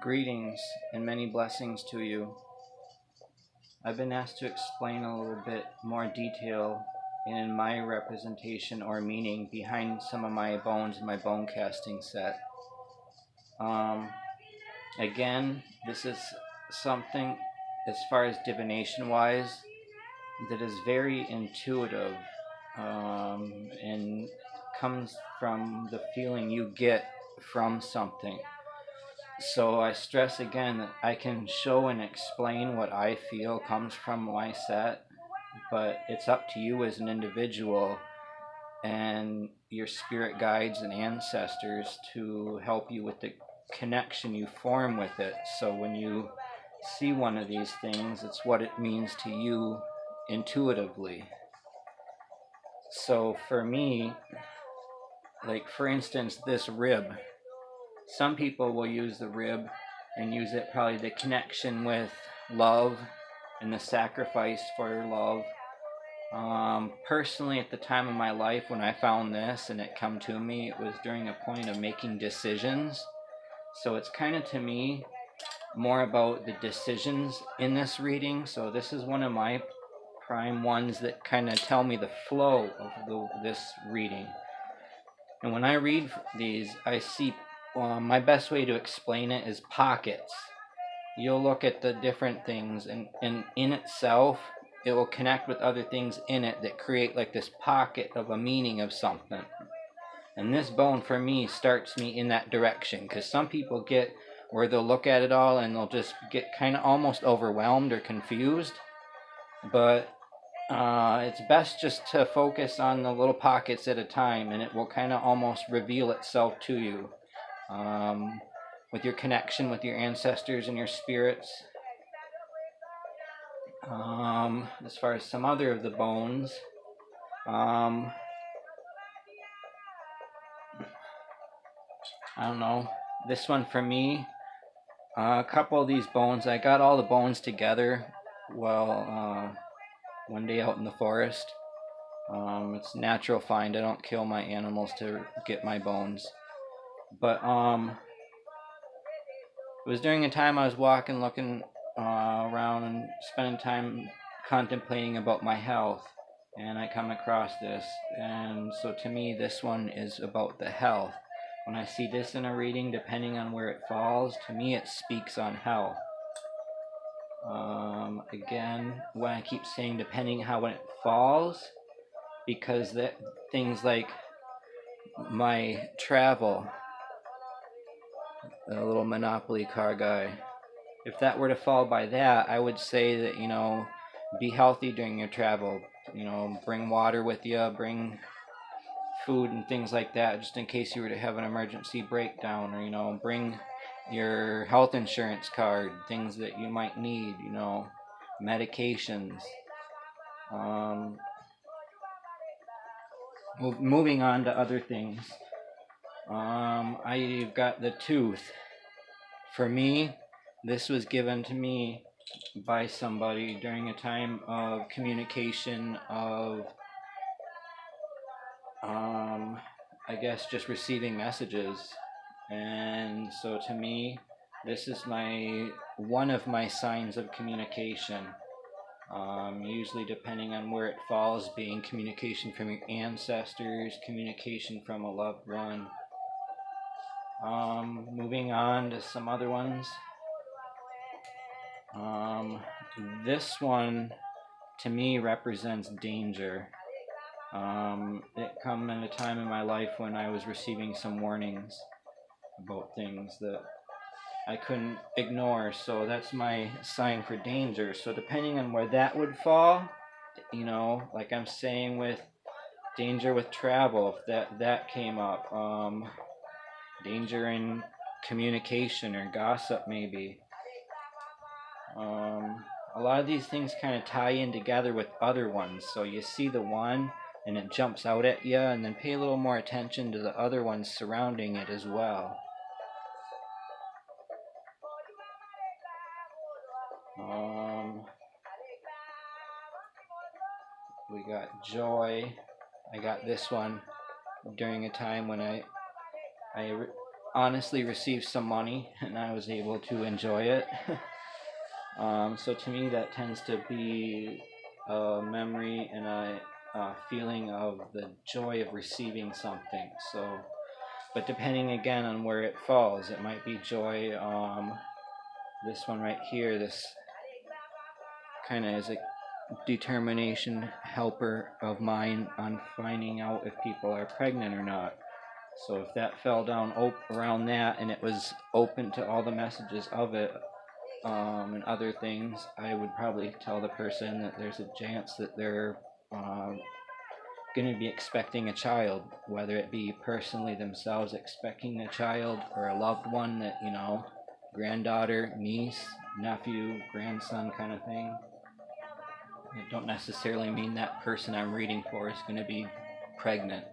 Greetings and many blessings to you. I've been asked to explain a little bit more detail in my representation or meaning behind some of my bones in my bone casting set. Again, this is something as far as divination wise that is very intuitive and comes from the feeling you get from something. So I stress again that I can show and explain what I feel comes from my set, but it's up to you as an individual and your spirit guides and ancestors to help you with the connection you form with it. So when you see one of these things, it's what it means to you intuitively. So for me, like for instance, this rib, some people will use the rib and use it probably the connection with love and the sacrifice for love. Personally, at the time of my life when I found this and it come to me, it was during a point of making decisions. So it's kind of, to me, more about the decisions in this reading. So this is one of my prime ones that kind of tell me the flow of this reading. And when I read these, I see my best way to explain it is pockets. You'll look at the different things, and in itself, it will connect with other things in it that create like this pocket of a meaning of something. And this bone, for me, starts me in that direction, because some people get where they'll look at it all and they'll just get kind of almost overwhelmed or confused. But it's best just to focus on the little pockets at a time, and it will kind of almost reveal itself to you with your connection with your ancestors and your spirits. As far as some other of the bones, I don't know, this one for me, a couple of these bones, I got all the bones together one day out in the forest. It's a natural find. I don't kill my animals to get my bones. But it was during a time I was walking, looking around and spending time contemplating about my health, and I come across this. And so to me, this one is about the health. When I see this in a reading, depending on where it falls, to me it speaks on health. Again, when I keep saying depending how when it falls, because that things like my travel, the little Monopoly car guy, if that were to fall by that, I would say that, be healthy during your travel. Bring water with you, bring food and things like that, just in case you were to have an emergency breakdown, or, bring your health insurance card, things that you might need, medications. Moving on to other things. I've got the tooth. For me, this was given to me by somebody during a time of communication of, I guess, just receiving messages. And so to me, this is one of my signs of communication. Usually depending on where it falls, being communication from your ancestors, communication from a loved one. Moving on to some other ones. This one, to me, represents danger. It come in a time in my life when I was receiving some warnings about things that I couldn't ignore, so that's my sign for danger. So depending on where that would fall, like I'm saying with danger with travel, if that came up, danger in communication or gossip maybe. A lot of these things kind of tie in together with other ones, so you see the one and it jumps out at you, and then pay a little more attention to the other ones surrounding it as well. We got joy. I got this one during a time when I honestly received some money, and I was able to enjoy it. So to me, that tends to be a memory and a feeling of the joy of receiving something. So, but depending again on where it falls, it might be joy. This one right here, this kind of is a determination helper of mine on finding out if people are pregnant or not. So if that fell down around that and it was open to all the messages of it, and other things, I would probably tell the person that there's a chance that they're going to be expecting a child, whether it be personally themselves expecting a child or a loved one that, you know, granddaughter, niece, nephew, grandson kind of thing. It don't necessarily mean that person I'm reading for is going to be pregnant.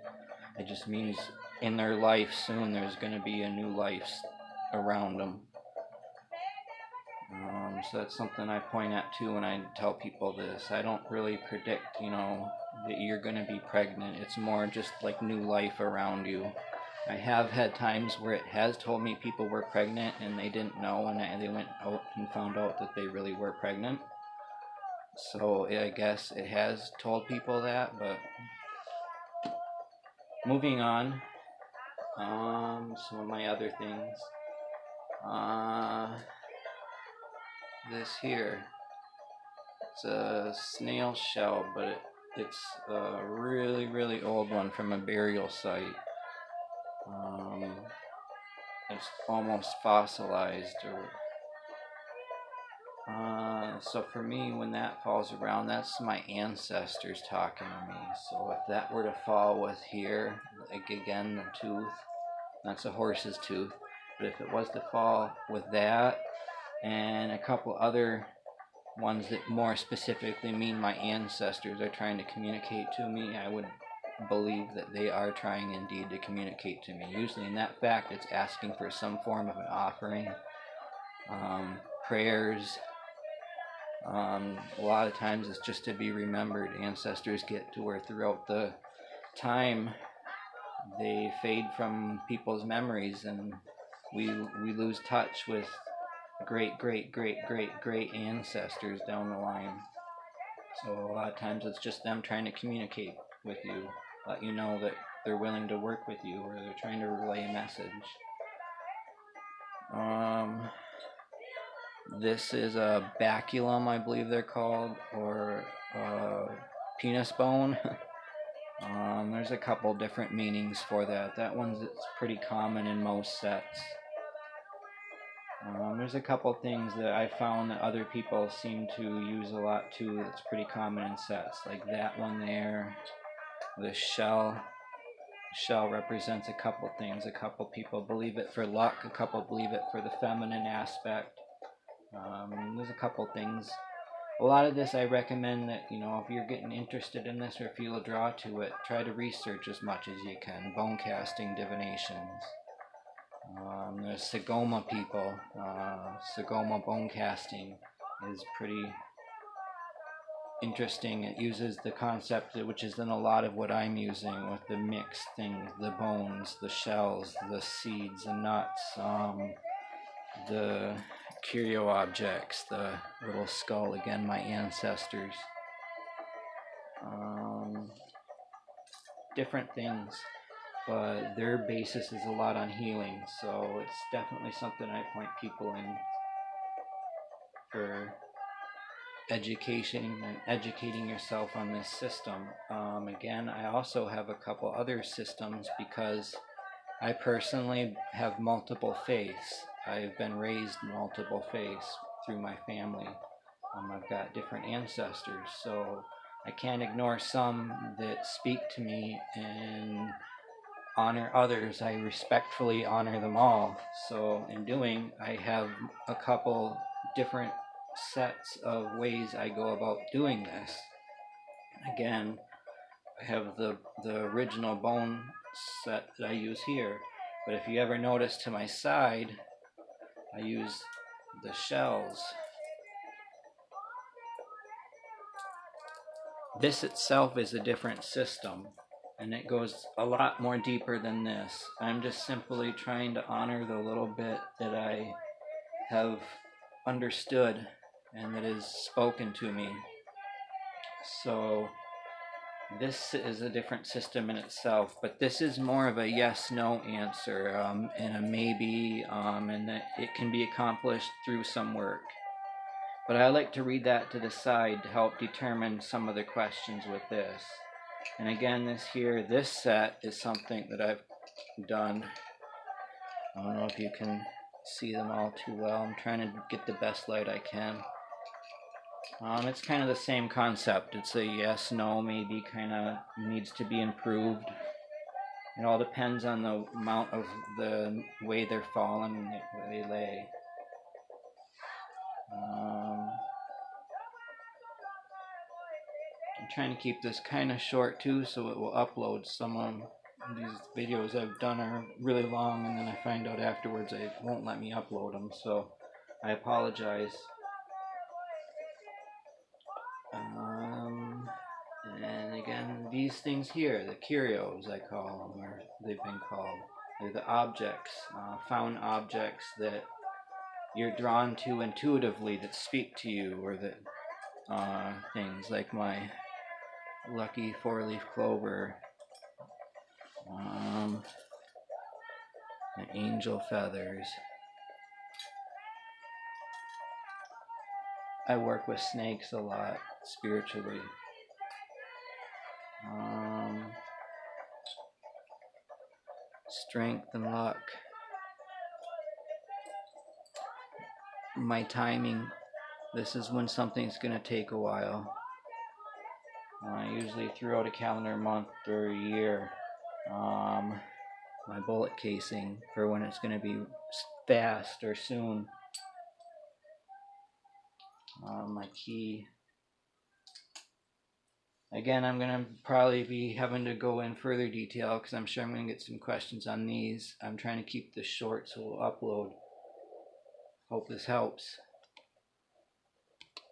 It just means in their life soon there's going to be a new life around them. So that's something I point at too when I tell people this. I don't really predict, you know, that you're going to be pregnant. It's more just like new life around you. I have had times where it has told me people were pregnant and they didn't know, and they went out and found out that they really were pregnant. So I guess it has told people that, but moving on. Some of my other things. This here. It's a snail shell, but it's a really, really old one from a burial site. It's almost fossilized. So for me, when that falls around, that's my ancestors talking to me. So if that were to fall with here, like again, the tooth, that's a horse's tooth. But if it was to fall with that and a couple other ones that more specifically mean my ancestors are trying to communicate to me, I would believe that they are trying indeed to communicate to me. Usually in that fact, it's asking for some form of an offering, prayers. A lot of times it's just to be remembered. Ancestors get to where throughout the time they fade from people's memories, and we lose touch with great ancestors down the line. So a lot of times it's just them trying to communicate with you, let you know that they're willing to work with you, or they're trying to relay a message. This is a baculum, I believe they're called, or penis bone. There's a couple different meanings for that. That one's pretty common in most sets. There's a couple things that I found that other people seem to use a lot too that's pretty common in sets, like that one there, the shell. Shell represents a couple things. A couple people believe it for luck, a couple believe it for the feminine aspect. There's a couple things. A lot of this I recommend that, you know, if you're getting interested in this or feel a draw to it, try to research as much as you can. Bone casting divinations. There's Sagoma people. Sagoma bone casting is pretty interesting. It uses the concept, which is in a lot of what I'm using with the mixed things, the bones, the shells, the seeds and nuts, the curio objects, the little skull, again, my ancestors. Different things, but their basis is a lot on healing, so it's definitely something I point people in for education and educating yourself on this system. Again, I also have a couple other systems because I personally have multiple faiths. I've been raised multiple faiths through my family. I've got different ancestors, so I can't ignore some that speak to me and honor others. I respectfully honor them all. So in doing, I have a couple different sets of ways I go about doing this. Again, I have the original bone set that I use here, but if you ever notice to my side, I use the shells. This itself is a different system. And it goes a lot more deeper than this. I'm just simply trying to honor the little bit that I have understood and that is spoken to me. So this is a different system in itself, but this is more of a yes-no answer, and a maybe, and that it can be accomplished through some work. But I like to read that to the side to help determine some of the questions with this. And again, this set is something that I've done. I don't know if you can see them all too well. I'm trying to get the best light I can. It's kind of the same concept. It's a yes, no, maybe, kind of needs to be improved. It all depends on the amount of the way they're falling and the way they lay. I'm trying to keep this kind of short too, so it will upload. Some of these videos I've done are really long, and then I find out afterwards it won't let me upload them, so I apologize. And again, these things here, the curios I call them, or they've been called. They're the objects, found objects that you're drawn to intuitively, that speak to you, or that things like my lucky 4-leaf clover, the angel feathers. I work with snakes a lot spiritually. Strength and luck. My timing. This is when something's going to take a while. Usually throughout a calendar month or a year. My bullet casing for when it's going to be fast or soon. My key. Again, I'm going to probably be having to go in further detail because I'm sure I'm going to get some questions on these. I'm trying to keep this short so we'll upload. Hope this helps.